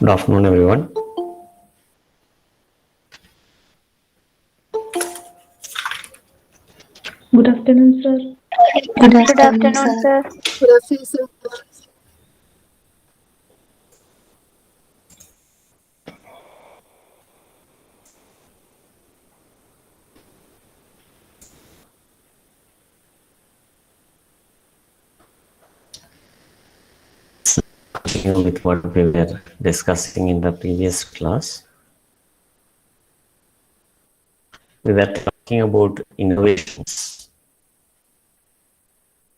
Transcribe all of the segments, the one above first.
Good afternoon, everyone. Good afternoon, sir. Good Good afternoon, afternoon, sir. sir. Good afternoon, sir. Continue with what we were discussing in the previous class. We were talking about innovations.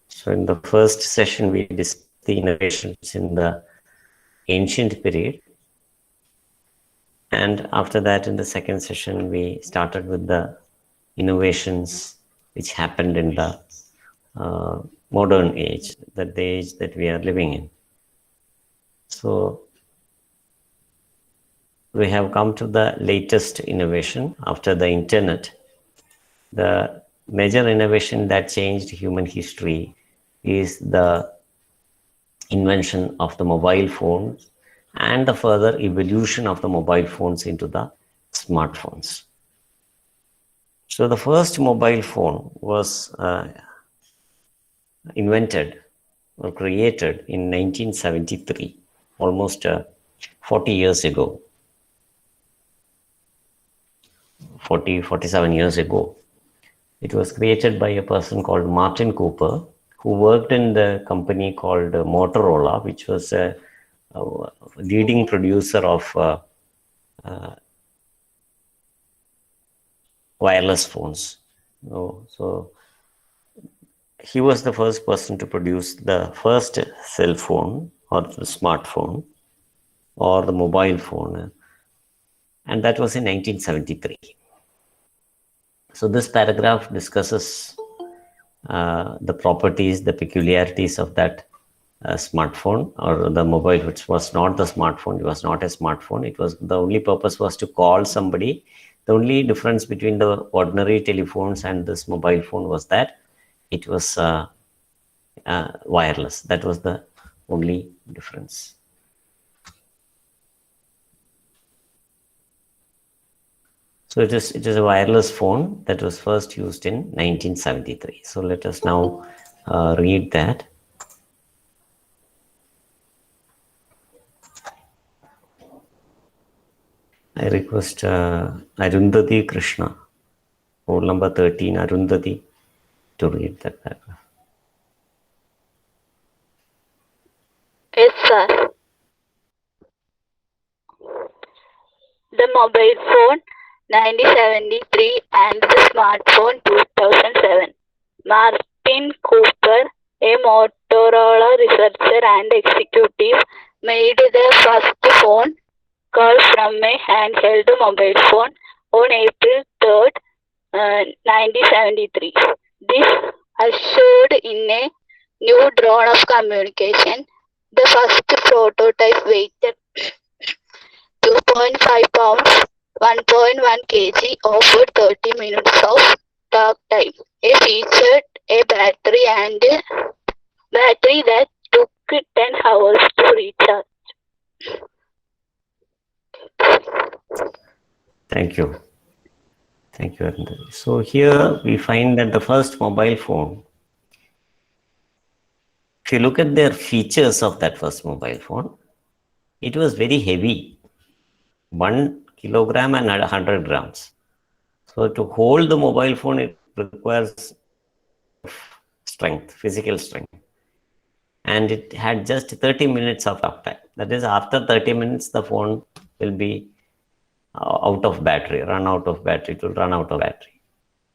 So, in the first session, we discussed the innovations in the ancient period. And after that, in the second session, we started with the innovations which happened in the modern age, the age that we are living in. So, we have come to the latest innovation after the internet. The major innovation that changed human history is the invention of the mobile phone and the further evolution of the mobile phones into the smartphones. So the first mobile phone was invented or created in 1973, almost 40 years ago, 47 years ago. It was created by a person called Martin Cooper, who worked in the company called Motorola, which was a leading producer of wireless phones. So he was the first person to produce the first cell phone or the smartphone or the mobile phone, and that was in 1973. So this paragraph discusses the properties, the peculiarities of that smartphone or the mobile, which was not the smartphone. It was not a smartphone. It was the only purpose was to call somebody. The only difference between the ordinary telephones and this mobile phone was that it was wireless. That was the only difference. So it is a wireless phone that was first used in 1973. So let us now read that. I request Arundhati Krishna, roll number 13, Arundhati, to read that paragraph. Yes, sir. The mobile phone 1973 and the smartphone 2007. Martin Cooper, a Motorola researcher and executive, made the first phone call from a handheld mobile phone on April 3rd, 1973. This ushered in a new dawn of communication. The first prototype weighted 2.5 pounds, 1.1 kg, offered 30 minutes of talk time. It featured a battery that took 10 hours to recharge. Thank you. Thank you, Arundhati. So here we find that the first mobile phone, if you look at their features of that first mobile phone, it was very heavy, 1 kilogram and 100 grams. So to hold the mobile phone, it requires strength, physical strength. And it had just 30 minutes of talk time. That is, after 30 minutes, the phone will be out of battery, run out of battery, it will run out of battery.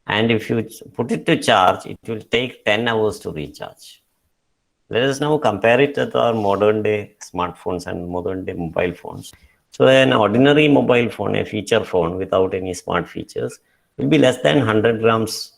And if you put it to charge, it will take 10 hours to recharge. Let us now compare it with our modern day smartphones and modern day mobile phones. So an ordinary mobile phone, a feature phone without any smart features, will be less than 100 grams.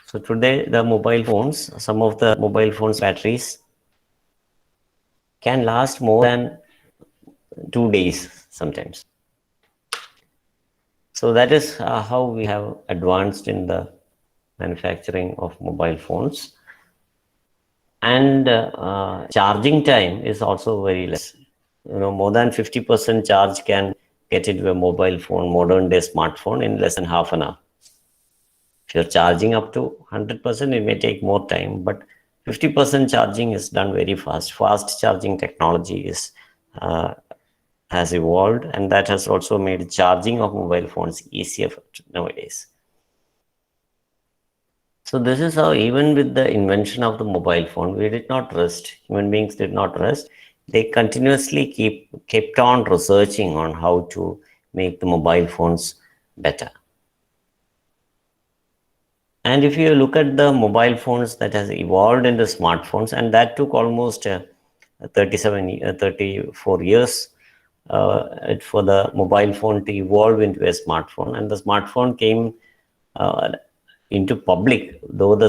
So today, the mobile phones, some of the mobile phones batteries can last more than 2 days sometimes. So that is how we have advanced in the manufacturing of mobile phones. And charging time is also very less. More than 50% charge can get into a mobile phone, modern day smartphone, in less than half an hour. If you're charging up to 100%, it may take more time, but 50% charging is done very fast. Fast charging technology uh, has evolved, and that has also made charging of mobile phones easier nowadays. So this is how, even with the invention of the mobile phone, we did not rest. Human beings did not rest. They continuously kept on researching on how to make the mobile phones better. And if you look at the mobile phones that has evolved into smartphones, and that took almost 34 years for the mobile phone to evolve into a smartphone. And the smartphone came uh, into public, though the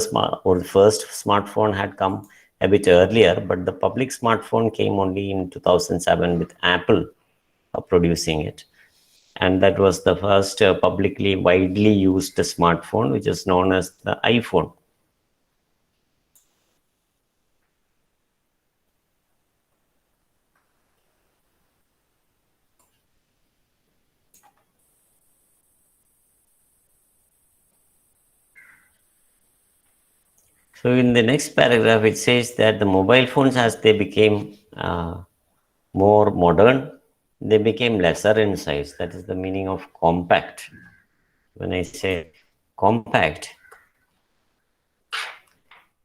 first smartphone had come a bit earlier, but the public smartphone came only in 2007 with Apple producing it. And that was the first publicly widely used smartphone, which is known as the iPhone. So in the next paragraph, it says that the mobile phones, as they became more modern, they became lesser in size. That is the meaning of compact. When I say compact,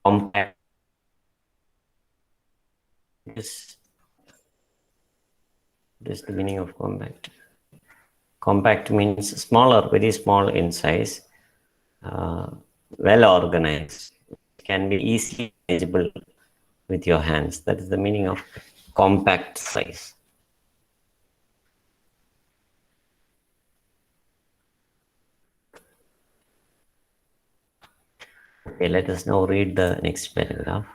compact is the meaning of compact. Compact means smaller, very small in size, well organized, can be easily manageable with your hands. That is the meaning of compact size. Okay, let us now read the next paragraph.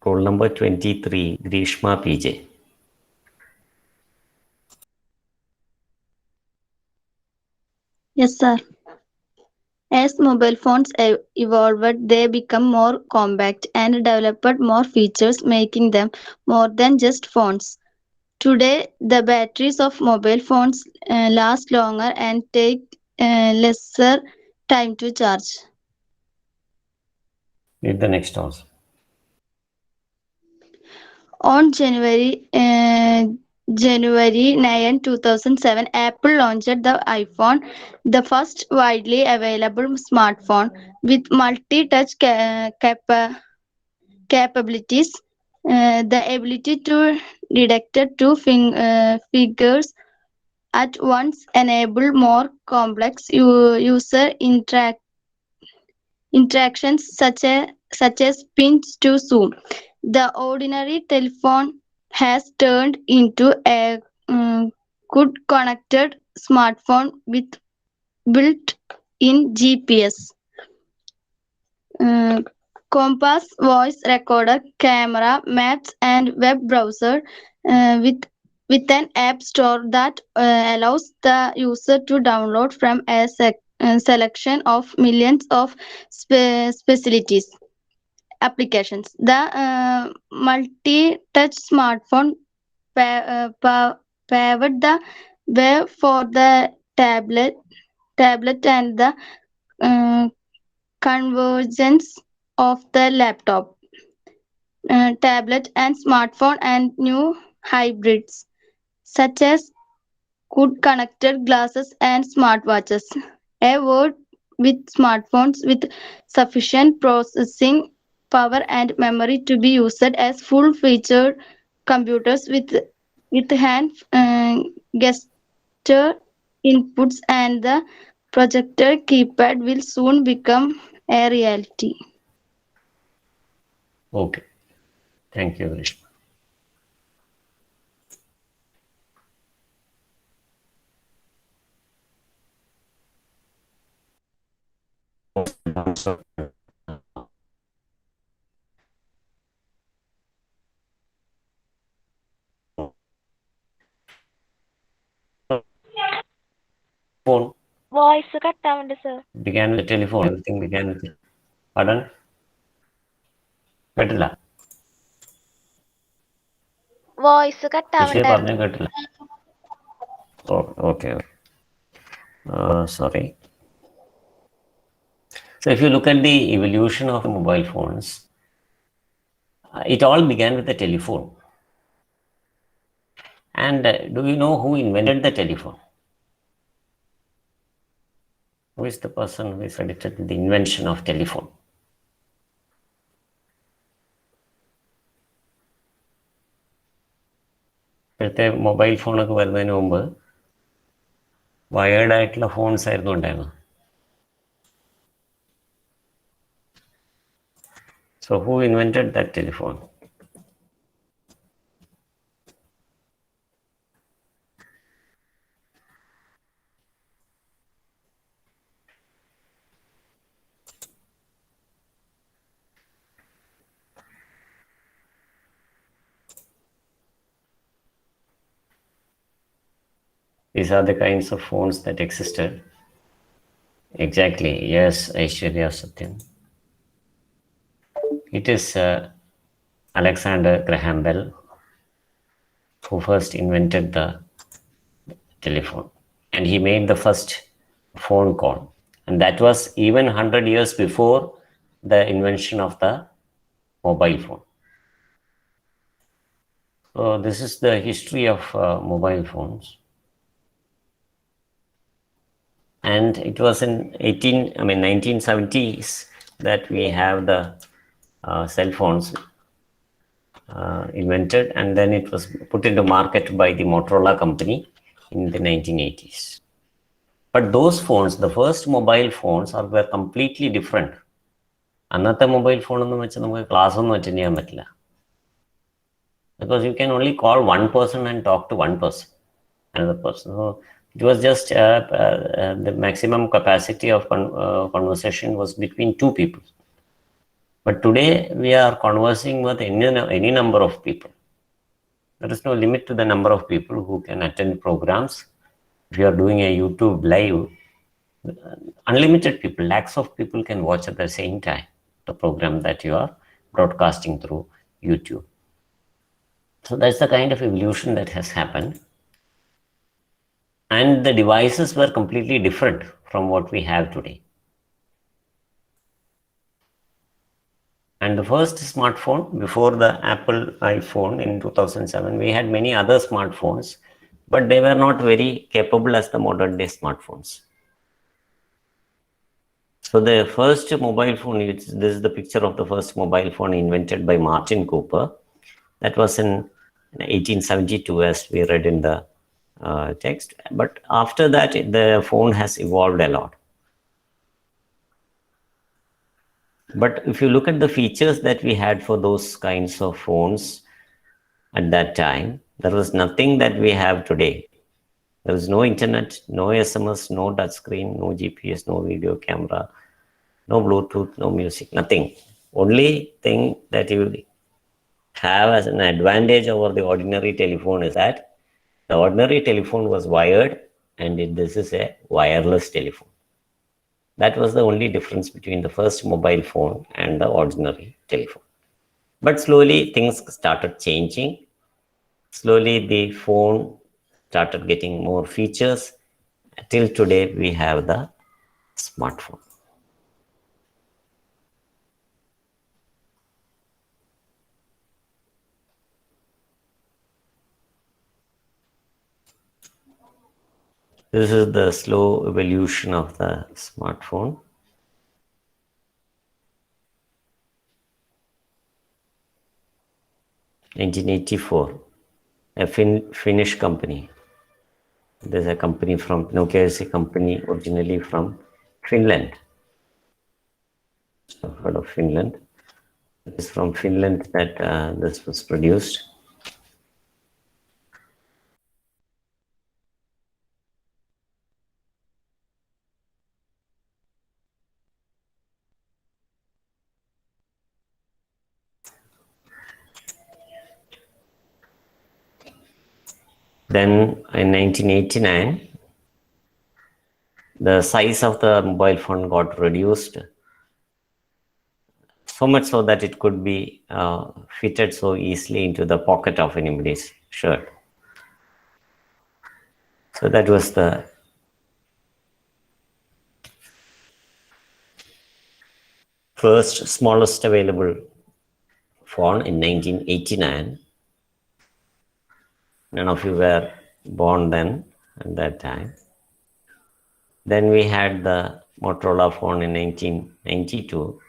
Roll number 23, Grishma PJ. Yes, sir. As mobile phones evolved, they become more compact and developed more features, making them more than just phones. Today, the batteries of mobile phones last longer and take lesser time to charge. Read the next also. On January 9, 2007, Apple launched the iPhone, the first widely available smartphone with multi-touch capabilities. The ability to detect figures at once enable more complex user interactions such as pinch to zoom. The ordinary telephone has turned into a good connected smartphone with built-in GPS, uh, compass, voice recorder, camera, maps, and web browser with an app store that allows the user to download from a selection of millions of facilities applications. The multi-touch smartphone paved the way for the tablet and the uh, convergence of the laptop, tablet, and smartphone, and new hybrids such as good connected glasses and smartwatches. A world with smartphones with sufficient processing power and memory to be used as full-featured computers with hand gesture inputs, and the projector keypad will soon become a reality. Okay. Thank you, Grishma. phone voice കട്ടാവുന്നുണ്ട് sir. began with the telephone. Everything began with it. Pardon? കേട്ടില്ല. Voice വിഷയം കട്ടാവുന്നുണ്ടായിരുന്നു. പറഞ്ഞു കേട്ടില്ല. Okay. Sorry. So if you look at the evolution of mobile phones, it all began with the telephone. And do you know who invented the telephone? Who is the person who is credited with the invention of telephone? ഇപ്പോഴത്തെ mobile ഫോണൊക്കെ വരുന്നതിന് മുമ്പ് wired ആയിട്ടുള്ള phones ആയിരുന്നു ഉണ്ടായിരുന്നത്. So who invented that telephone? These are the kinds of phones that existed. Exactly. Yes, Aishwarya Satyam. It is Alexander Graham Bell who first invented the telephone. And he made the first phone call. And that was even 100 years before the invention of the mobile phone. So this is the history of mobile phones. And it was in 1970s that we have the cell phones invented, and then it was put into market by the Motorola company in the 1980s. But those phones, the first mobile phones, were completely different. അന്നത്തെ mobile phone എന്ന് വെച്ചാൽ നമുക്ക് class ഒന്നും attend ചെയ്യാൻ പറ്റില്ല. Because you can only call one person and talk to one person, another person. So it was just the maximum capacity of conversation was between two people. But today we are conversing with any number of people. There is no limit to the number of people who can attend programs. If you are doing a YouTube live, unlimited people, lakhs of people can watch at the same time the program that you are broadcasting through YouTube. So that's the kind of evolution that has happened. And the devices were completely different from what we have today. And the first smartphone, before the Apple iPhone in 2007, we had many other smartphones, but they were not very capable as the modern day smartphones. So the first mobile phone, this is the picture of the first mobile phone invented by Martin Cooper. That was in 1872, as we read in the text. But after that, the phone has evolved a lot. But if you look at the features that we had for those kinds of phones at that time, there was nothing that we have today. There was no internet, no SMS, no touchscreen, no GPS, no video camera, no Bluetooth, no music, nothing. Only thing that you have as an advantage over the ordinary telephone is that the ordinary telephone was wired, and this is a wireless telephone. That was the only difference between the first mobile phone and the ordinary telephone. But slowly things started changing. Slowly the phone started getting more features. Till today we have the smartphone. This is the slow evolution of the smartphone. In 1984, a Finnish company. There's a company from Nokia, is a company originally from Finland. I've heard of Finland. It is from Finland that this was produced. Then in 1989, the size of the mobile phone got reduced so much so that it could be fitted so easily into the pocket of anybody's shirt. So that was the first smallest available phone in 1989. None of you were born then at that time. Then we had the Motorola phone in 1992.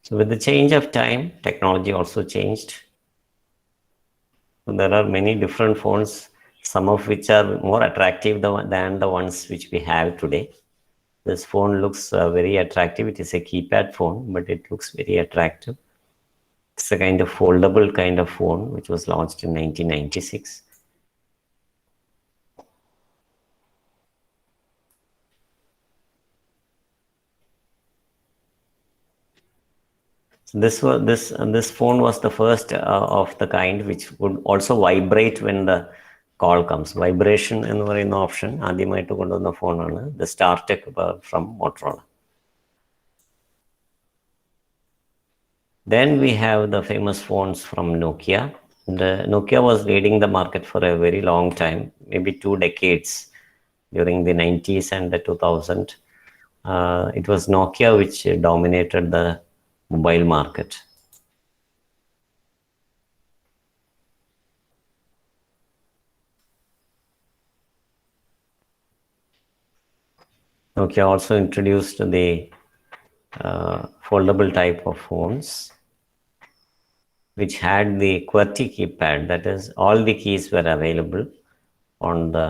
So with the change of time, technology also changed. So there are many different phones, some of which are more attractive than the ones which we have today. This phone looks very attractive. It is a keypad phone, but it looks very attractive. It's a kind of foldable kind of phone which was launched in 1996. So this phone was the first of the kind which would also vibrate when the call comes. Vibration എന്ന് പറയുന്ന option ആദ്യമായിട്ട് കൊണ്ടുവന്ന ഫോണാണ് the StarTech from Motorola. Then we have the famous phones from Nokia. Nokia was leading the market for a very long time, maybe 2 decades, during the 90s and the 2000s. It was Nokia which dominated the mobile market. Nokia also introduced the foldable type of phones which had the QWERTY keypad. That is, all the keys were available on the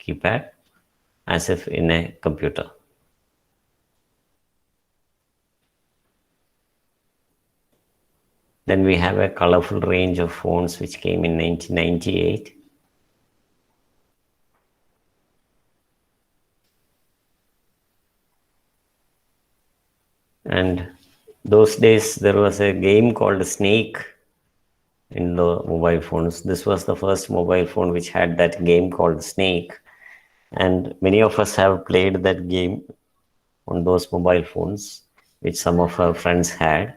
keypad as if in a computer. Then we have a colorful range of phones which came in 1998. And those days there was a game called Snake in the mobile phones. This was the first mobile phone which had that game called Snake. And many of us have played that game on those mobile phones which some of our friends had.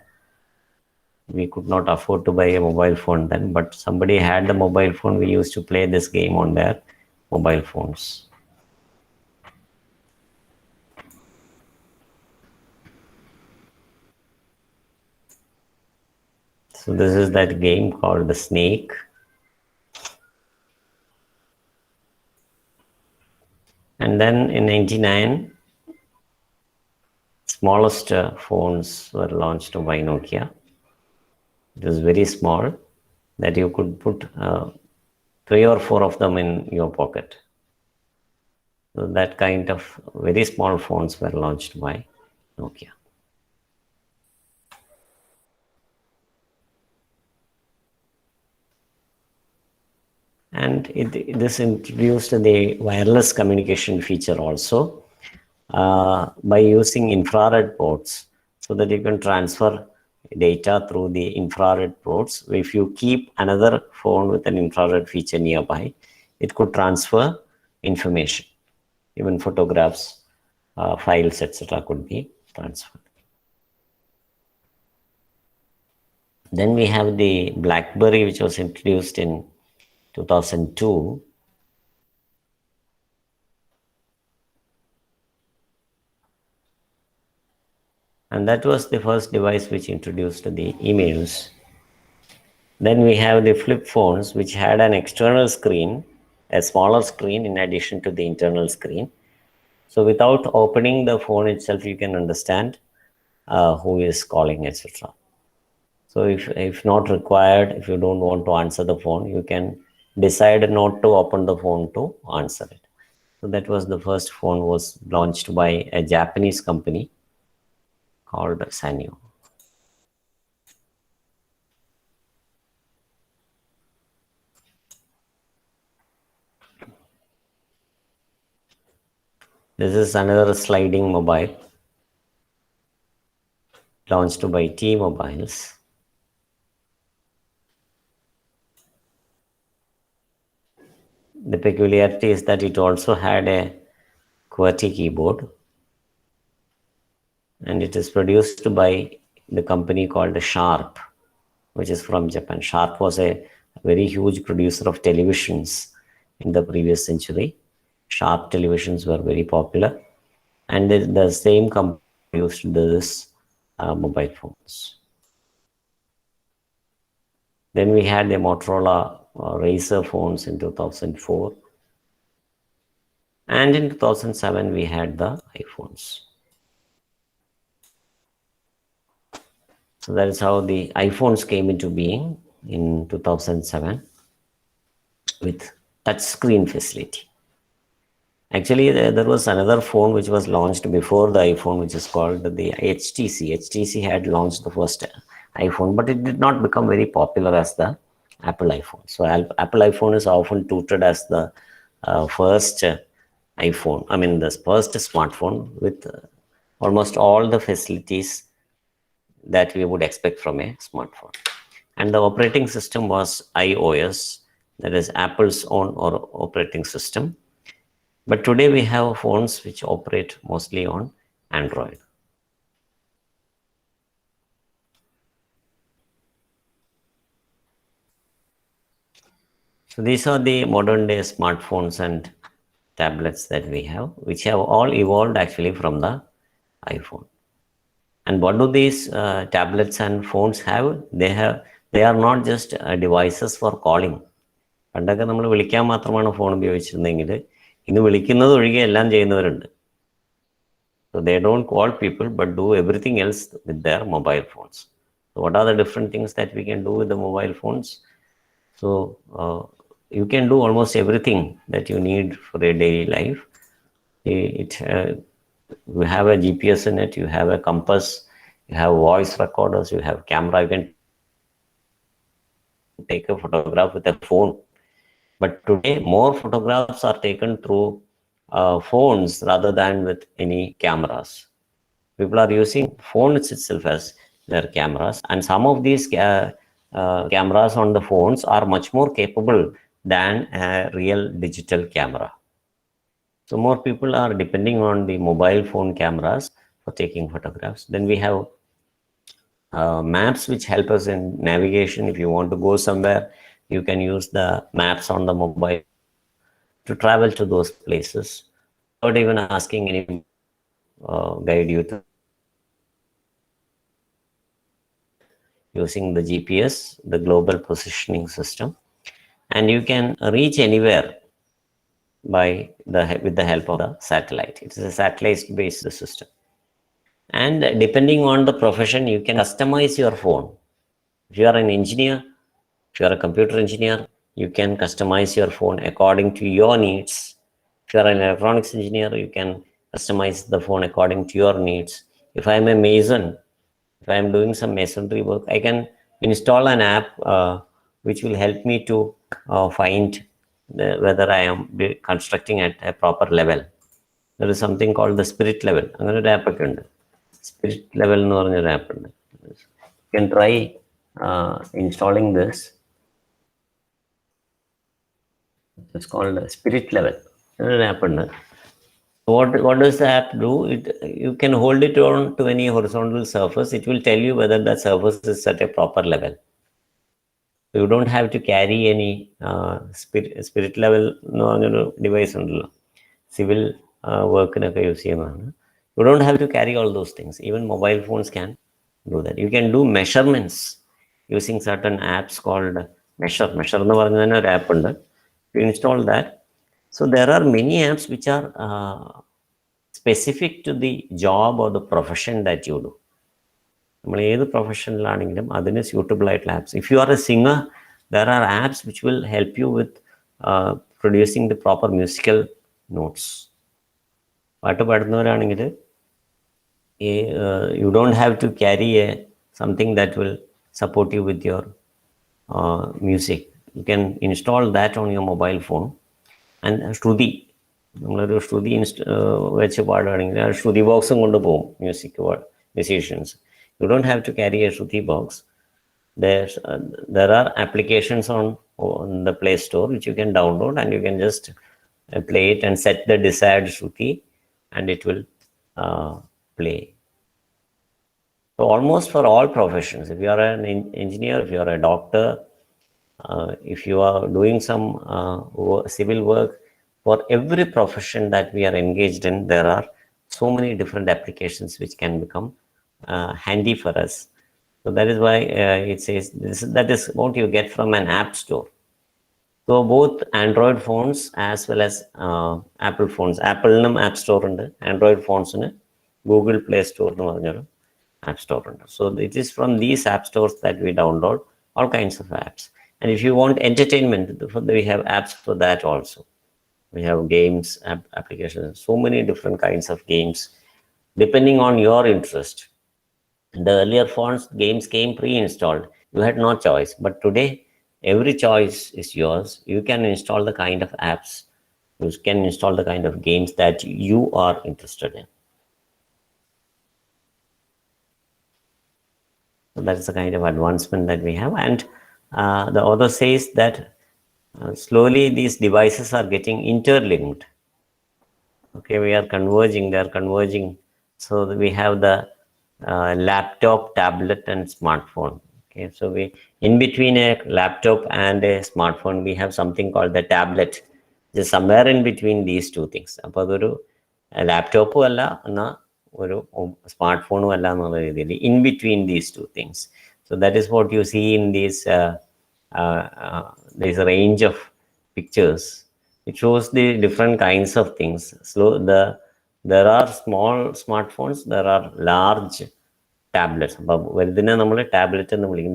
We could not afford to buy a mobile phone then, but somebody had the mobile phone. We used to play this game on their mobile phones. So this is that game called the Snake. And then in 99, smallest phones were launched by Nokia. It was very small that you could put 3 or 4 of them in your pocket. So that kind of very small phones were launched by Nokia. And this introduced the wireless communication feature also by using infrared ports, so that you can transfer data through the infrared ports. If you keep another phone with an infrared feature nearby, it could transfer information. Even photographs, files, etc. could be transferred. Then we have the Blackberry, which was introduced in 2002. And that was the first device which introduced the emails. Then we have the flip phones, which had an external screen, a smaller screen in addition to the internal screen. So without opening the phone itself, you can understand who is calling, etc. So if not required, if you don't want to answer the phone, you can decide not to open the phone to answer it. So that was the first phone was launched by a Japanese company called Sanyo. This is another sliding mobile launched by T-Mobiles. The peculiarity is that it also had a QWERTY keyboard, and it is produced by the company called Sharp, which is from Japan. Sharp was a very huge producer of televisions in the previous century. Sharp televisions were very popular, and the same company used this mobile phones. Then we had the Motorola Razr phones in 2004. And in 2007, we had the iPhones. So that is how the iPhones came into being in 2007 with touchscreen facility. Actually, there was another phone which was launched before the iPhone, which is called the HTC. HTC had launched the first iPhone, but it did not become very popular as the Apple iPhone. So Apple iPhone is often touted as the first iPhone, the first smartphone with almost all the facilities that we would expect from a smartphone. And the operating system was iOS, that is Apple's own operating system. But today we have phones which operate mostly on Android. So these are the modern day smartphones and tablets that we have, which have all evolved actually from the iPhone. And what do these tablets and phones have? They are not just devices for calling. പണ്ടൊക്കെ നമ്മൾ വിളിക്കാൻ മാത്രമാണ് phone ഉപയോഗിച്ചിരുന്നെങ്കിൽ ഇന്ന് വിളിക്കുന്നത് ഒഴികെ എല്ലാം ചെയ്യുന്നവരുണ്ട്. So they don't call people but do everything else with their mobile phones. So what are the different things that we can do with the mobile phones? So you can do almost everything that you need for a daily life. You have a GPS in it, you have a compass, you have voice recorders, you have camera, you can take a photograph with a phone. But today, more photographs are taken through phones rather than with any cameras. People are using phones itself as their cameras, and some of these cameras on the phones are much more capable than a real digital camera. So more people are depending on the mobile phone cameras for taking photographs. Then we have maps which help us in navigation. If you want to go somewhere, you can use the maps on the mobile to travel to those places without even asking anyone guide you to using the GPS, the global positioning system, and you can reach anywhere with the help of the satellite. It is a satellite-based system. And depending on the profession, you can customize your phone. If you are an engineer, if you are a computer engineer, you can customize your phone according to your needs. If you are an electronics engineer, you can customize the phone according to your needs. If I am a mason, if I am doing some masonry work, I can install an app which will help me to find whether I am constructing at a proper level. There is something called the spirit level. അങ്ങനെ ഒരു app ഒക്കെ ഉണ്ട്. Spirit level എന്ന് പറഞ്ഞൊരു app ഉണ്ട്. You can try installing this. It's called Spirit Level. An app ഉണ്ട്. What does the app do? You can hold it on to any horizontal surface. It will tell you whether that surface is at a proper level. So you don't have to carry any spirit level എന്ന് പറഞ്ഞൊരു device ഉണ്ടല്ലോ, civil വർക്കിനൊക്കെ use ചെയ്യുന്നതാണ്. You don't have to carry all those things. Even mobile phones can do that. You can do measurements using certain apps called Measure. Measure എന്ന് പറഞ്ഞ തന്നെ ഒരു app ഉണ്ട്. You install that. So there are many apps which are specific to the job or the profession that you do. നമ്മൾ ഏത് പ്രൊഫഷനിലാണെങ്കിലും അതിന് suitable ആയിട്ടുള്ള apps. If you are a singer, there are apps which will help you with producing the proper musical notes. പാട്ട് പാടുന്നവരാണെങ്കിൽ you don't have to carry something that will support you with your music. You can install that on your mobile phone. And Shruti, നമ്മളൊരു ശ്രുതി വെച്ച് പാടുകയാണെങ്കിൽ ആ ശ്രുതി ബോക്സും കൊണ്ട് പോകും musicians. You don't have to carry a Shruti box. There are applications on the Play Store which you can download, and you can just play it and set the desired Shruti, and it will play. So almost for all professions, if you are an engineer, if you are a doctor, if you are doing some civil work, for every profession that we are engaged in, there are so many different applications which can become handy for us. So that is why it says that is what you get from an app store. So both Android phones as well as Apple phones, Apple app store and Android phones in Google Play Store app store. So it is from these app stores that we download all kinds of apps. And if you want entertainment, we have apps for that also. We have games, applications, so many different kinds of games, depending on your interest. In the earlier phones, games came pre-installed. You had no choice. But today, every choice is yours. You can install the kind of apps, you can install the kind of games that you are interested in. So that's the kind of advancement that we have. And the author says that slowly these devices are getting interlinked. Okay, we are converging, they are converging. So we have the laptop, tablet, and smartphone. Okay, so we, in between a laptop and a smartphone, we have something called the tablet. Just somewhere in between these two things. അപ്പോൾ അതൊരു ലാപ്ടോപ്പും അല്ല എന്നാൽ ഒരു സ്മാർട്ട്ഫോണും അല്ല എന്നുള്ള രീതിയിൽ in between these two things. So that is what you see in these there's a range of pictures. It shows the different kinds of things. So there are small smartphones, there are large tablets. Tablet,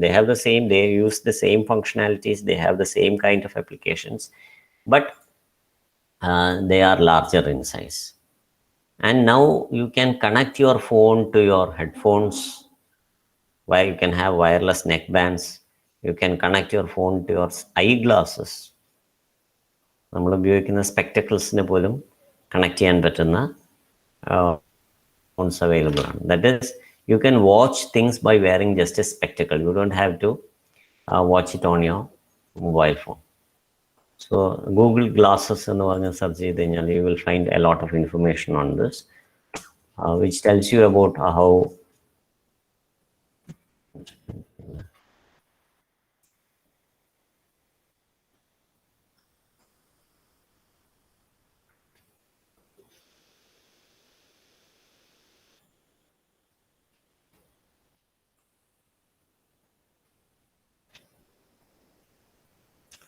they have the same, they use the same functionalities, they have the same kind of applications, but they are larger in size. And now you can connect your phone to your headphones, where you can have wireless neckbands. You can connect your phone to your eyeglasses. നമ്മൾ ഉപയോഗിക്കുന്ന സ്പെക്ടക്കിൾസിന് പോലും connect ചെയ്യാൻ പറ്റുന്ന phones available. That is, you can watch things by wearing just a spectacle. You don't have to watch it on your mobile phone. So Google Glasses എന്ന് പറഞ്ഞ search ചെയ്ത് കഴിഞ്ഞാൽ you will find a lot of information on this, which tells you about how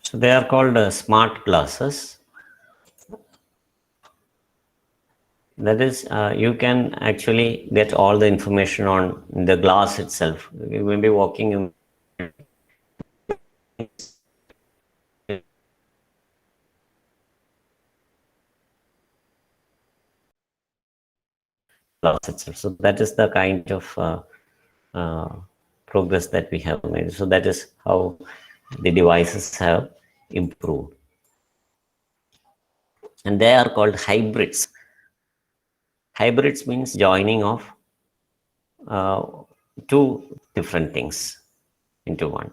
so they are called smart glasses. That is, you can actually get all the information on the glass itself. You may be walking in glass itself. So that is the kind of progress that we have made. So that is how the devices have improved. And they are called hybrids. Hybrids means joining of two different things into one.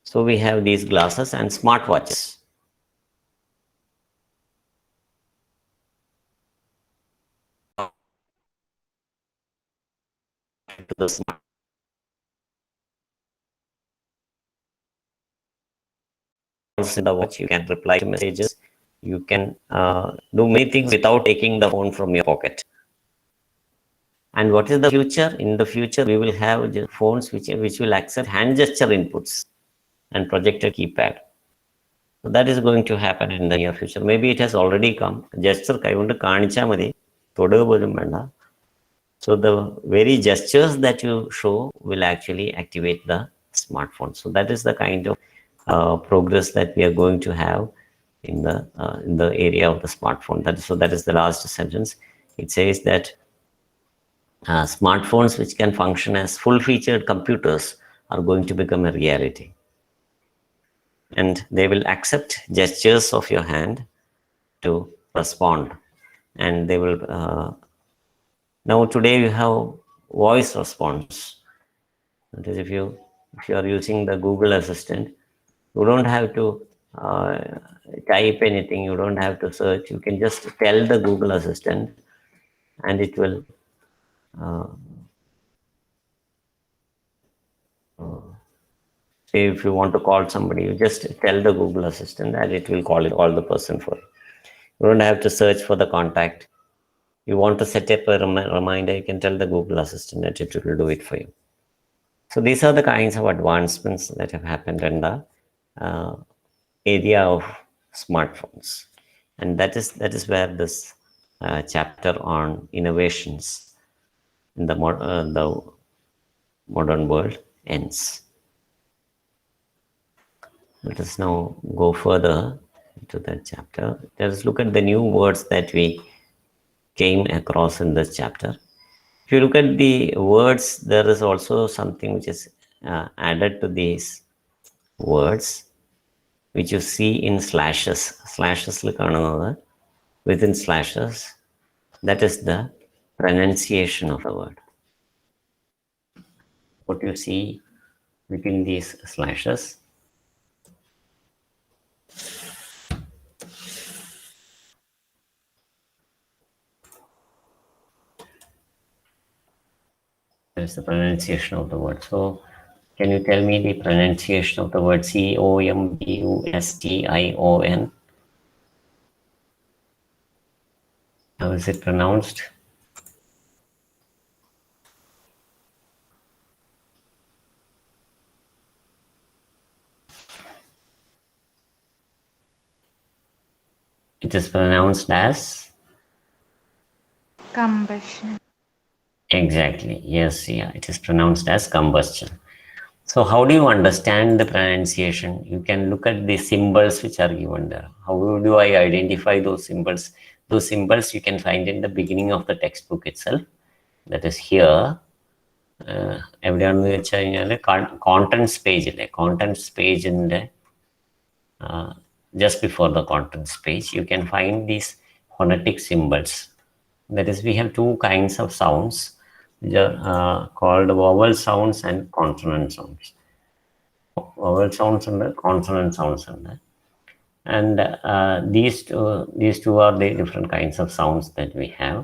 So we have these glasses and smartwatches. To the smart in the watch, you can reply to messages, you can do many things without taking the phone from your pocket. And what is the future? In the future, we will have phones which will accept hand gesture inputs and projector keypad. So that is going to happen in the near future. Maybe it has already come. Gesture kaikondu kaanicha madi thoduka polum venda. So the very gestures that you show will actually activate the smartphone. So that is the kind of progress that we are going to have in the area of the smartphone. That is the last sentence. It says that smartphones which can function as full-featured computers are going to become a reality. And they will accept gestures of your hand to respond. And they will, now today you have voice response. That is, if you are using the Google Assistant, you don't have to type anything, you don't have to search, you can just tell the Google Assistant and it will say if you want to call somebody, you just tell the Google Assistant and it will call the person for you. You don't have to search for the contact. You want to set up a reminder, you can tell the Google Assistant that it will do it for you. So these are the kinds of advancements that have happened in the area of smartphones. And that is where this chapter on innovations in the modern world ends. Let us now go further into that chapter. Let us look at the new words that we came across in this chapter. If you look at the words, there is also something which is added to these words, which you see in slashes. Slashes within slashes, that is the pronunciation of the word. What you see within these slashes is the pronunciation of the word. So can you tell me the pronunciation of the word combustion? How is it pronounced? It is pronounced as combustion. Exactly. Yes, yeah, it is pronounced as combustion. So how do you understand the pronunciation? You can look at the symbols which are given there. How do I identify those symbols? Those symbols you can find in the beginning of the textbook itself. That is here. എവിടെയാണെന്ന് വെച്ച് കഴിഞ്ഞാൽ contents പേജിലെ contents പേജിൻ്റെ just before the contents page, you can find these phonetic symbols. That is, we have two kinds of sounds, which are called vowel sounds and consonant sounds. Vowel sounds and consonant sounds. And these two are the different kinds of sounds that we have.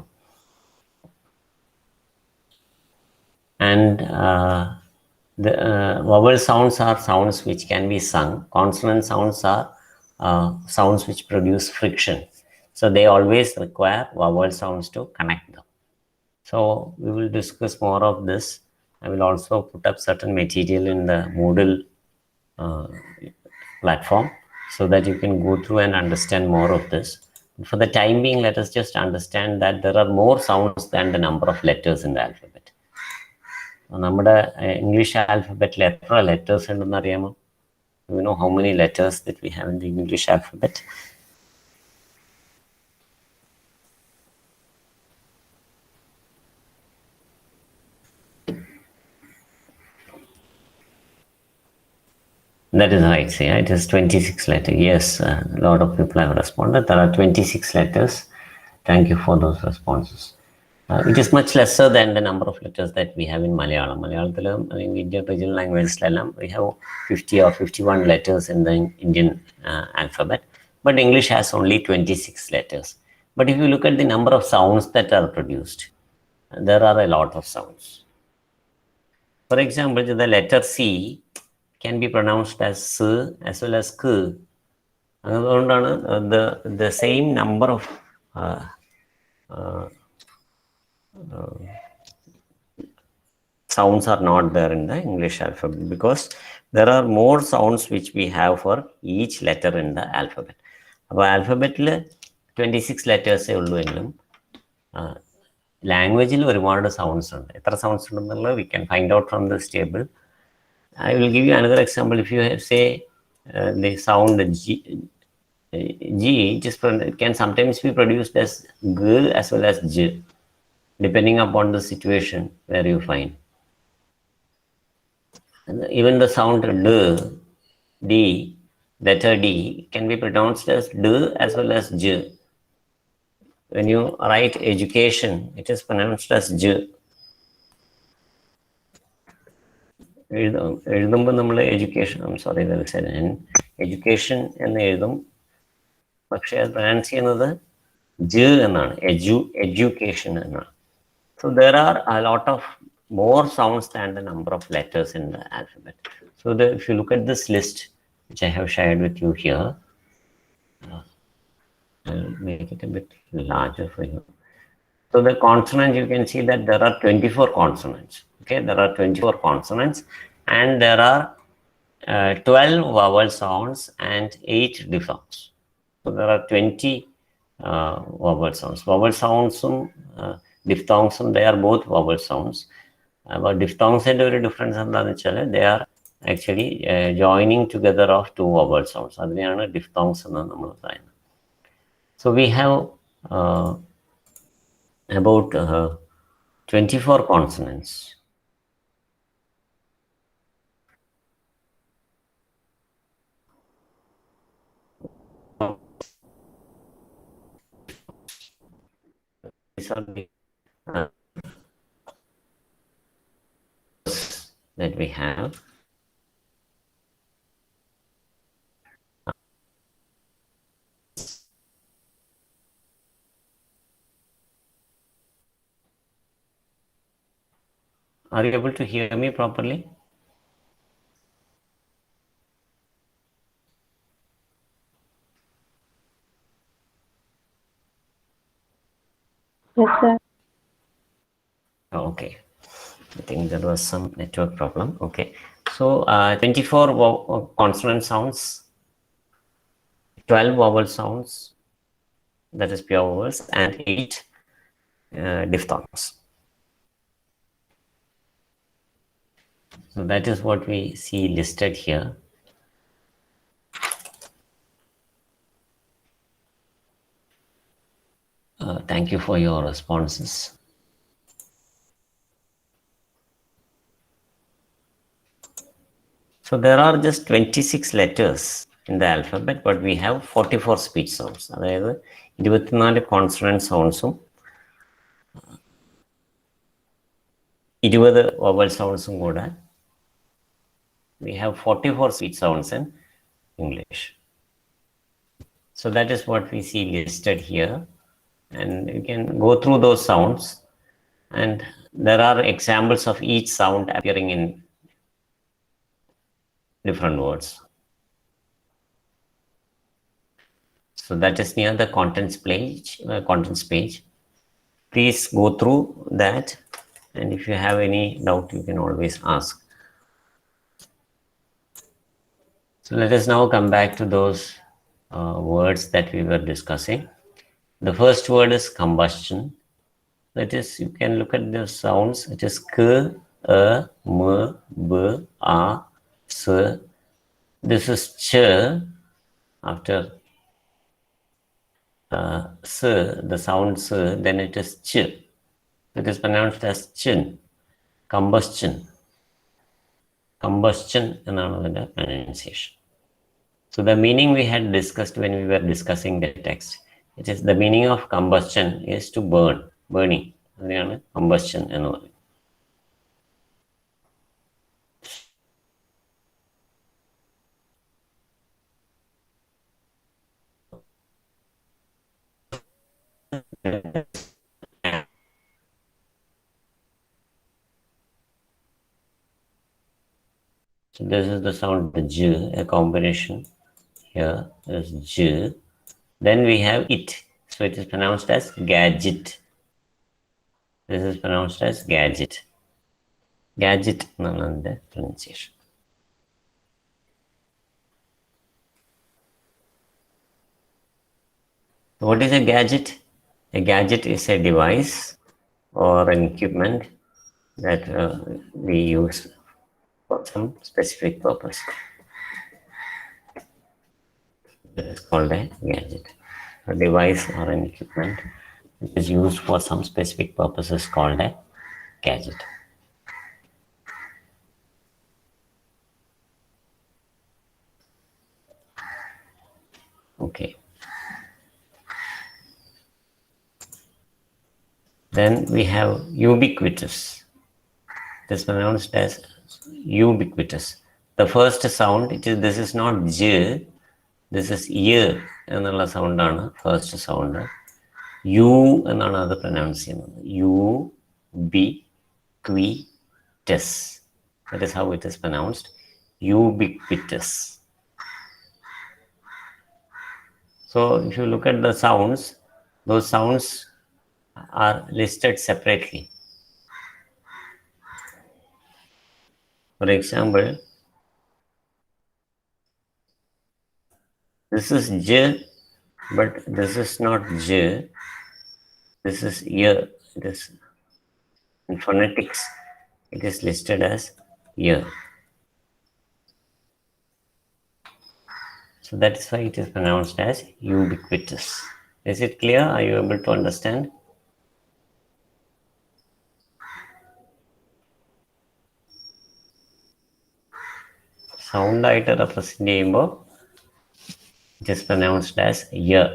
And the vowel sounds are sounds which can be sung. Consonant sounds are sounds which produce friction. So they always require vowel sounds to connect them. So we will discuss more of this. I will also put up certain material in the Moodle platform so that you can go through and understand more of this. For the time being, let us just understand that there are more sounds than the number of letters in the alphabet. നമ്മുടെ English ആൽഫബറ്റിൽ എത്ര letters ഉണ്ടെന്ന് അറിയാമോ? You know how many letters that we have in the English alphabet? That is right. See, it is 26 letters. Yes, a lot of people have responded. There are 26 letters. Thank you for those responses. It is much lesser than the number of letters that we have in Malayalam. Malayalam, in Indian regional languages, we have 50 or 51 letters in the Indian alphabet. But English has only 26 letters. But if you look at the number of sounds that are produced, there are a lot of sounds. For example, the letter C can be pronounced as S as well as K. The same number of sounds are not there in the English alphabet because there are more sounds which we have for each letter in the alphabet. അപ്പോൾ ആൽഫബറ്റിൽ 26 ലെറ്റേഴ്സേ ഉള്ളൂ എങ്കിലും ലാംഗ്വേജിൽ ഒരുപാട് sounds ഉണ്ട്. എത്ര sounds ഉണ്ടെന്നുള്ളത് we can find out from this table. I will give you another example. If you say the sound G, G can sometimes be produced as G as well as J, depending upon the situation where you find. And even the sound D, letter D, can be pronounced as D as well as J. When you write education, it is pronounced as J. എഴുതുമ്പോൾ നമ്മൾ education sorry education എന്ന് എഴുതും, പക്ഷെ അത് pronounce ചെയ്യുന്നത് ജ് എന്നാണ്, education എന്നാണ്. So there are a lot of more sounds than the number of letters in the alphabet. So if you look at this list, which I have shared with you here, I'll make it a bit larger for you. So the consonants, you can see that there are 24 consonants. Okay, there are 24 consonants, and there are 12 vowel sounds and 8 diphthongs. So there are 20 vowel sounds. Vowel sounds, diphthongs, they are both vowel sounds. But diphthongs and very difference, they are actually joining together of two vowel sounds. That's diphthongs. So we have about 24 consonants. These are the that we have. Are you able to hear me properly? Yes, sir. Okay, I think there was some network problem. Okay, so 24 consonant sounds, 12 vowel sounds, that is pure vowels, and 8 diphthongs. So that is what we see listed here. Thank you for your responses. So there are just 26 letters in the alphabet, but we have 44 speech sounds. അതായത് 24 consonant sounds-ഉം 20 vowel sounds-ഉം കൂടെ we have 44 speech sounds in English. So that is what we see listed here, and you can go through those sounds, and there are examples of each sound appearing in different words. So that is near the contents page. Please go through that, and if you have any doubt, you can always ask. So let us now come back to those words that we were discussing. The first word is combustion. That is, you can look at the sounds. It is k, a, m, b, a, s. This is ch. After s, the sound s, then it is ch. It is pronounced as chin. Combustion. Combustion is the pronunciation. So the meaning we had discussed when we were discussing the text. It is the meaning of combustion is to burn, burning. Combustion and all. So this is the sound j, a combination here is j. Then we have it. So it is pronounced as gadget. This is pronounced as gadget. Gadget is the pronunciation. What is a gadget? A gadget is a device or an equipment that we use for some specific purpose. It's called a gadget. A device or an equipment which is used for some specific purpose is called a gadget. Okay. Then we have ubiquitous. It is pronounced as ubiquitous. The first sound, this is not j, this is y എന്നുള്ള സൗണ്ടാണ് first sound. U എന്നാണ് അത് pronounce ചെയ്യുന്നത്. Ubiquitous. That is how it is pronounced. Ubiquitous. So if you look at the sounds, those sounds are listed separately. For example, this is j, but this is not j. This is ear. It is in phonetics. It is listed as ear. So that is why it is pronounced as ubiquitous. Is it clear? Are you able to understand? Sound ആയിട്ട് represent ചെയ്യുമ്പോൾ it is pronounced as ear.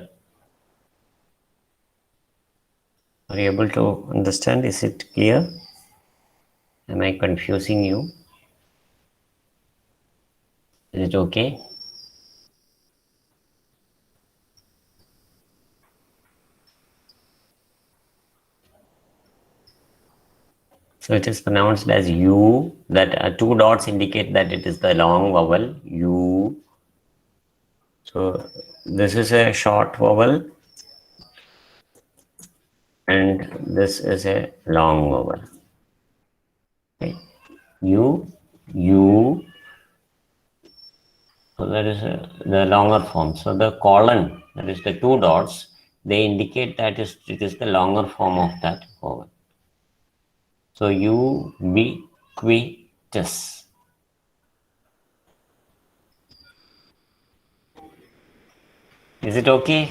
Are you able to understand? Is it clear? Am I confusing you? Is it okay? So it is pronounced as U. That two dots indicate that it is the long vowel U. So this is a short vowel and this is a long vowel. Okay. U, U. So that is the longer form. So the colon, that is the two dots, they indicate that it is the longer form of that vowel. So ubiquitous. Is it okay?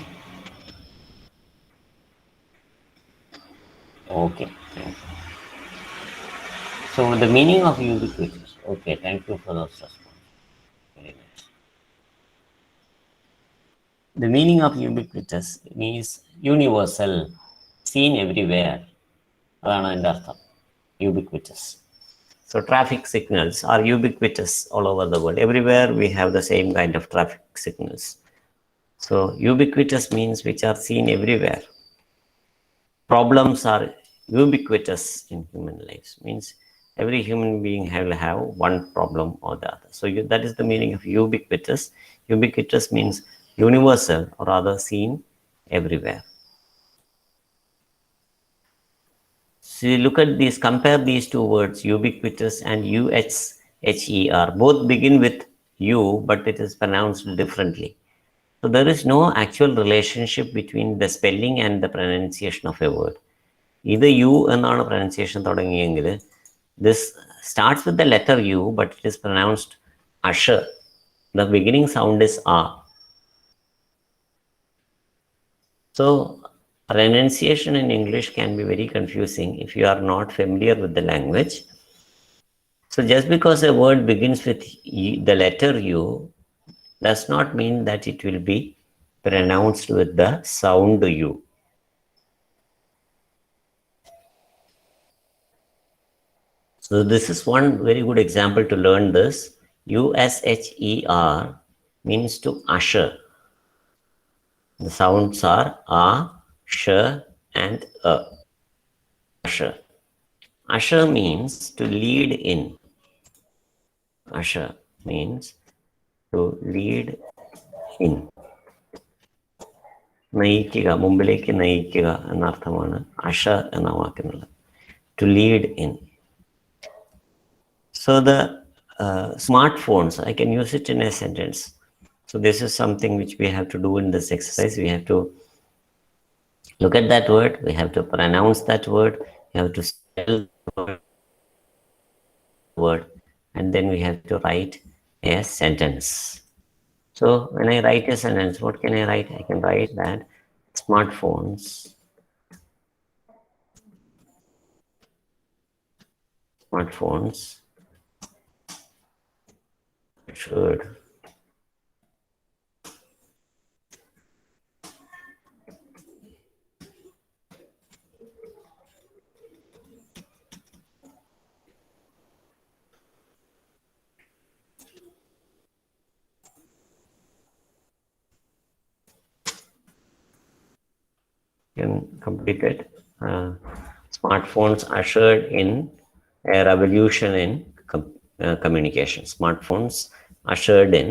Okay, thank you. So the meaning of ubiquitous. Okay, thank you for those response. Very nice. The meaning of ubiquitous means universal, seen everywhere. അതാണ് അതിൻ്റെ അർത്ഥം, ubiquitous. So traffic signals are ubiquitous all over the world. Everywhere we have the same kind of traffic signals. So ubiquitous means which are seen everywhere. Problems are ubiquitous in human lives. Means every human being will have one problem or the other. So that is the meaning of ubiquitous. Ubiquitous means universal or rather seen everywhere. So you look at these, compare these two words, ubiquitous and UHHER. Both begin with U, but it is pronounced differently. So there is no actual relationship between the spelling and the pronunciation of a word. Either U എന്നാണ് pronunciation തുടങ്ങിയെങ്കിൽ this starts with the letter U, but it is pronounced usher. The beginning sound is A. So pronunciation in English can be very confusing if you are not familiar with the language. So just because a word begins with the letter U does not mean that it will be pronounced with the sound U. So this is one very good example to learn this. USHER means to usher. The sounds are A, Sh, and A. Usher. Usher means to lead in. Usher means to lead in. നയിക്കുക, മുമ്പിലേക്ക് നയിക്കുക എന്നർത്ഥമാണ് usher എന്ന വാക്കിനുള്ളത്. To lead in. So the smartphones, I can use it in a sentence. So this is something which we have to do in this exercise. We have to look at that word, we have to pronounce that word, we have to spell the word, and then we have to write a sentence. So So when I write a sentence, what can I write? I can write that smartphones should can complete it. Smartphones ushered in a revolution in communication. Smartphones ushered in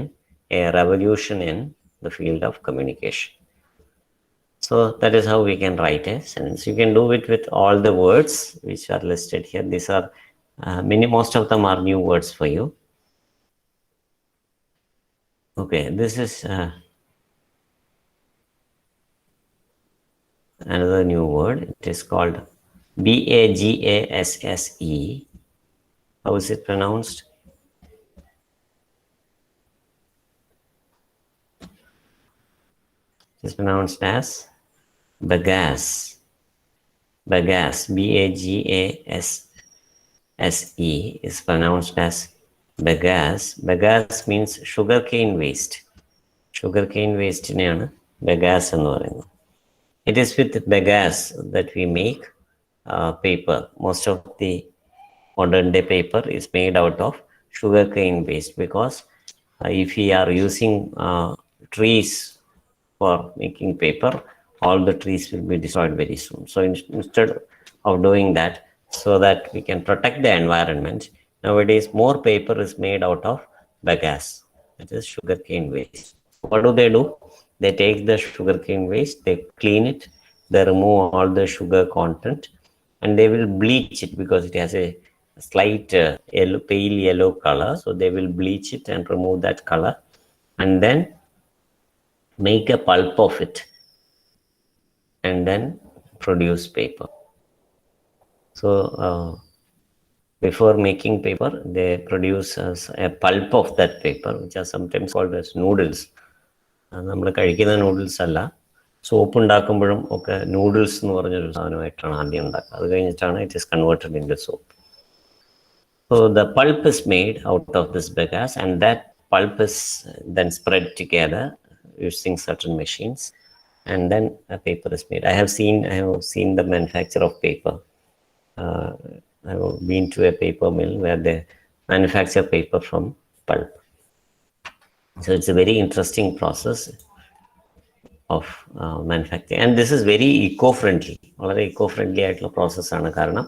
a revolution in the field of communication. So that is how we can write a sentence. You can do it with all the words which are listed here. These are most of them are new words for you. Okay, this is another new word. It is called BAGASSE. How is it pronounced? It is pronounced as bagasse. Bagasse, BAGASSE is pronounced as bagasse. Bagasse means sugarcane waste. Sugarcane waste neയാണ് bagasse എന്ന് പറയുന്നത്. It is with bagasse that we make paper. Most of the modern day paper is made out of sugarcane waste, because if we are using trees for making paper, all the trees will be destroyed very soon. So instead of doing that, so that we can protect the environment, nowadays more paper is made out of bagasse, that is sugarcane waste. What do? They take the sugarcane waste, they clean it, they remove all the sugar content, and they will bleach it because it has a slight pale yellow color. So they will bleach it and remove that color, and then make a pulp of it, and then produce paper. So before making paper, they produce a pulp of that paper, which are sometimes called as noodles. നമ്മൾ കഴിക്കുന്ന noodles അല്ല, soap ഉണ്ടാക്കുമ്പോഴും ഒക്കെ noodles എന്ന് പറഞ്ഞൊരു സാധനമായിട്ടാണ് ആദ്യം ഉണ്ടാക്കുക. അത് കഴിഞ്ഞിട്ടാണ് it is converted into soap. So the pulp is made out of this bagasse, and that pulp is then spread together using certain machines, and then a paper is made. I have seen the manufacture of paper. I have been to a paper mill where they manufacture paper from pulp. So it's a very interesting process of manufacturing, and this is very eco-friendly. വളരെ eco-friendly ആയിട്ടുള്ള പ്രോസസ്സാണ്. കാരണം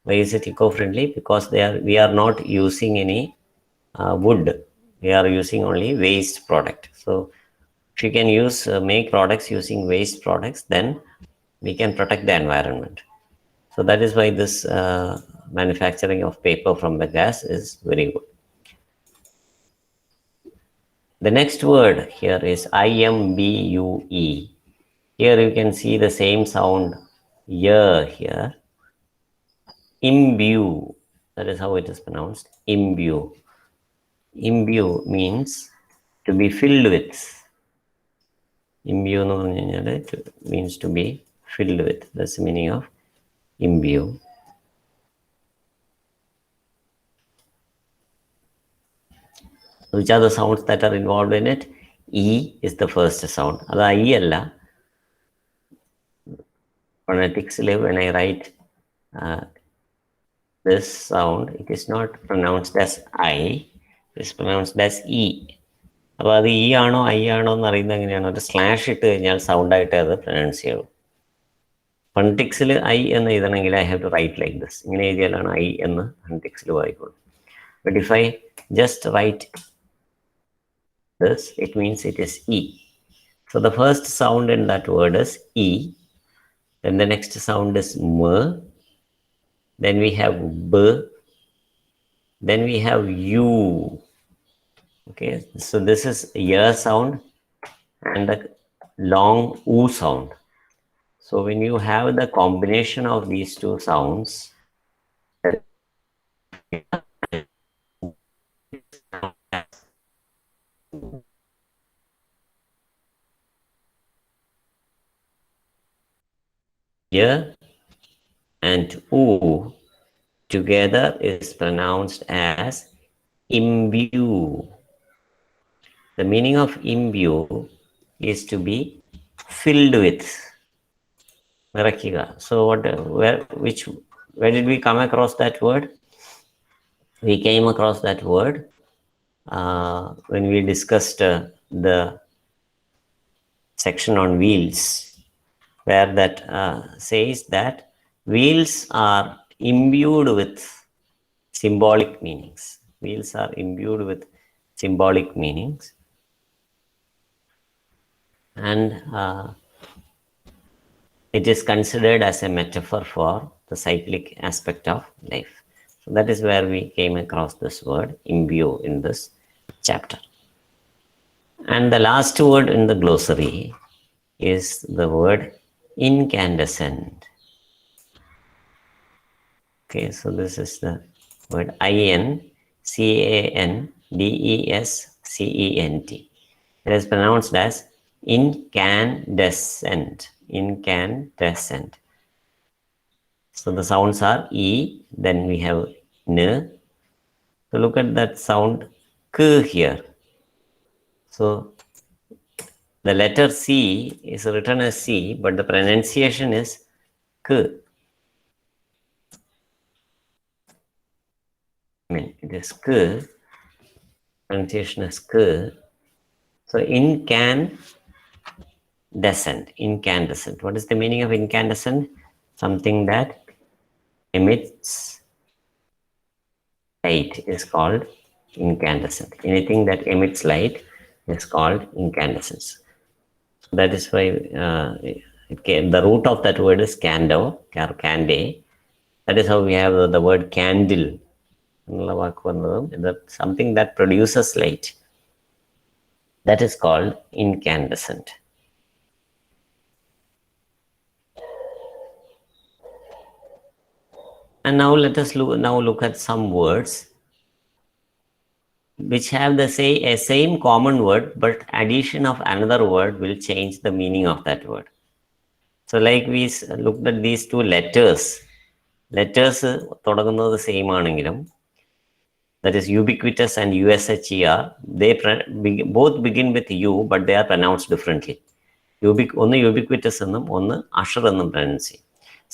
why is it eco-friendly? Because we are not using any wood. We are using only waste product. So if you can make products using waste products, then we can protect the environment. So that is why this manufacturing of paper from bagasse is very good. The next word here is IMBUE. Here you can see the same sound here. Imbue, that is how it is pronounced. Imbue. Imbue means to be filled with. Imbue means to be filled with. That's the meaning of imbue. Which are the sounds that are involved in it? E is the first sound. That's I alla. Phonetics, when I write this sound, it is not pronounced as I, it is pronounced as E. അപ്പോൾ അത് E ആണോ I ആണോ എന്ന് അറിയുന്നത് എങ്ങനെയാണ്? ഒരു slash ഇട്ട് കഴിഞ്ഞാൽ സൗണ്ടായിട്ട് അത് പ്രൊനൗൺസ് ചെയ്യും. ഫൺടിക്സിൽ ഐ എന്ന് എഴുതണമെങ്കിൽ I have to write like this. ഇങ്ങനെ എഴുതിയാലാണ് ഐ എന്ന് ഫൺടിക്സിൽ വായിക്കുള്ളൂ. But if I just write this, it means it is E. So the first sound in that word is E. Then the next sound is M. Then we have B. Then we have U. Okay, so this is ear sound and the long U sound. So when you have the combination of these two sounds, Y and U together is pronounced as imbue. The meaning of imbue is to be filled with. So where did we come across that word? We came across that word when we discussed the section on wheels, where that says that wheels are imbued with symbolic meanings. Wheels are imbued with symbolic meanings, and it is considered as a metaphor for the cyclic aspect of life. So that is where we came across this word imbue in this chapter. And the last word in the glossary is the word incandescent. Okay, so this is the word incandescent. It is pronounced as incandescent. Incandescent. So the sounds are E, then we have N. So look at that sound K here. So the letter C is written as C, but the pronunciation is K. It is K. Pronunciation is K. So incandescent. What is the meaning of incandescent? Something that emits light is called incandescent. Anything that emits light is called incandescence. So that is why the root of that word is candor, cande. That is how we have the word candle. That something that produces light. That is called incandescent. And now let us look at some words which have the same common word, but addition of another word will change the meaning of that word. So like we looked at these two letters. Letters തുടങ്ങുന്നത് same ആണെങ്കിലും, that is ubiquitous and USHER, they both begin with U, but they are pronounced differently. ഒന്ന് ubiquitous എന്നും ഒന്ന് usher എന്നും pronounce ചെയ്യും.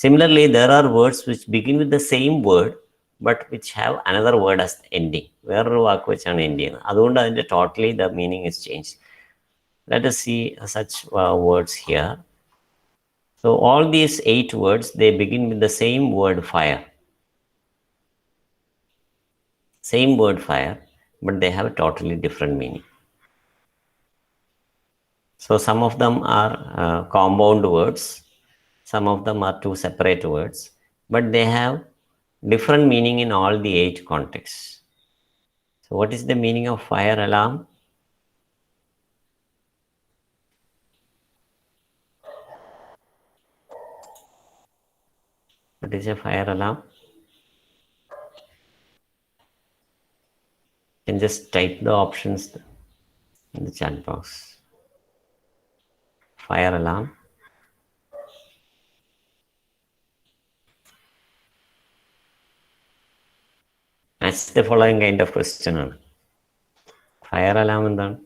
Similarly, there are words which begin with the same word but which have another word as ending. വേറൊരു വാക്ക് വെച്ചാണ് end ചെയ്യുന്നത്. അതുകൊണ്ട് അതിൻ്റെ totally the meaning is changed. Let us see such words here. So all these 8 words, they begin with the same word fire. Same word fire, but they have a totally different meaning. So some of them are compound words. Some of them are 2 separate words, but they have different meaning in all the 8 contexts. So what is the meaning of fire alarm? What is a fire alarm? You can just type the options in the chat box. Fire alarm. That's the following kind of question. Fire alarm എന്താണ്?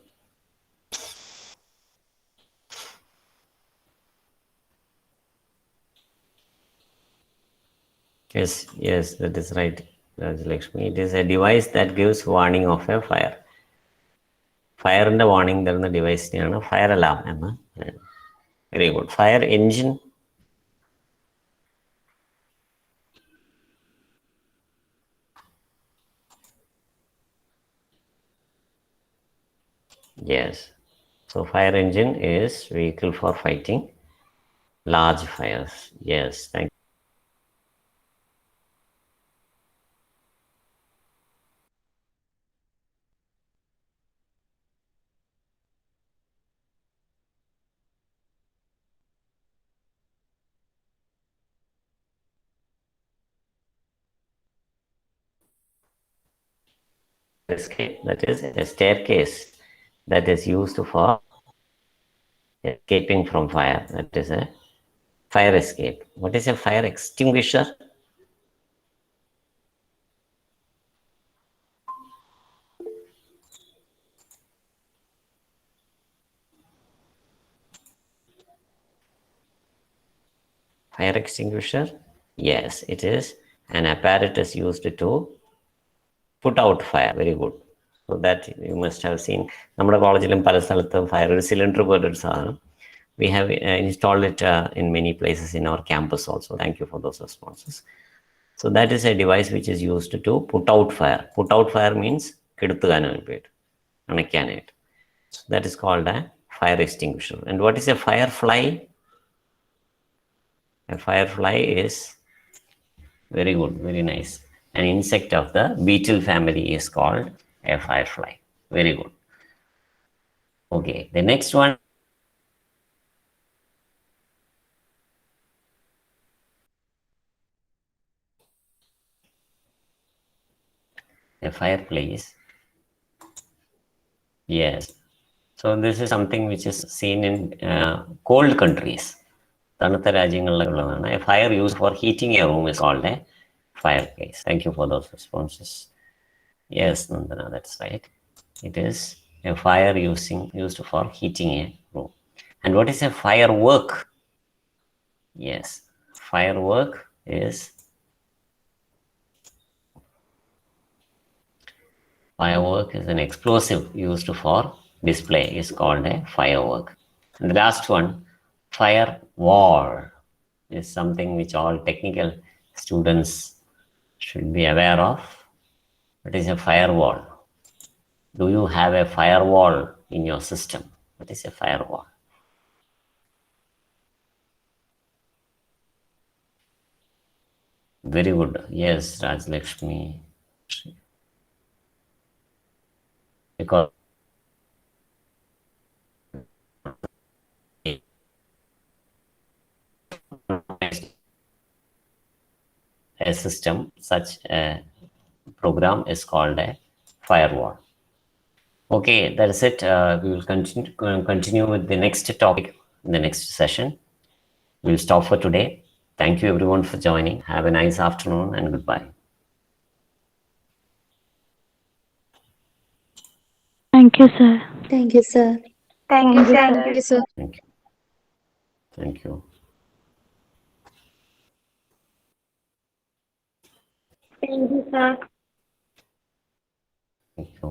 Yes, that is right, Rajlakshmi. It is a device that gives warning of a fire. ഫയറിന്റെ warning തരുന്ന ഡിവൈസിനെയാണ് fire alarm എന്ന്. Very good. Fire engine. Yes. So fire engine is vehicle for fighting large fires. Yes, thank you. Escape, that is a staircase that is used for escaping from fire. That is a Fire escape. What is a fire extinguisher? Fire extinguisher? Yes, it is an apparatus used to put out fire. Very good. So that you must have seen. നമ്മുടെ കോളേജിലും പല സ്ഥലത്തും fire ഒരു cylinder പോലൊരു സാധനം. We have installed it in many places in our campus also. Thank you for those responses. So that is a device which is used to put out fire. Put out fire means കെടുത്തുകാനായിട്ട്, അണയ്ക്കാനായിട്ട്. So that is called a fire extinguisher. And what is a firefly? A firefly is, very good, very nice. An insect of the beetle family is called a firefly. Very good. Okay, the next one. A fireplace. Yes. So this is something which is seen in cold countries. തണുത്ത രാജ്യങ്ങളിലുള്ളതാണ്. A fire used for heating a room is called a fireplace. Thank you for those responses. Yes, Nandana, that's right. It is a fire used for heating a room. And what is a firework? Yes, firework is an explosive used for display is called a firework. And the last one, firewall, is something which all technical students should be aware of. What is a firewall? Do you have a firewall in your system? What is a firewall? Very good. Yes, Rajlakshmi. Because a system, such a program is called a firewall. Okay, that is it. We will continue with the next topic in the next session. We'll stop for today. Thank you everyone for joining. Have a nice afternoon and goodbye. Thank you, sir. Thank you, sir. Thank you, sir. Thank you, sir. Thank you. Thank you. Thank you, sir. Thank you.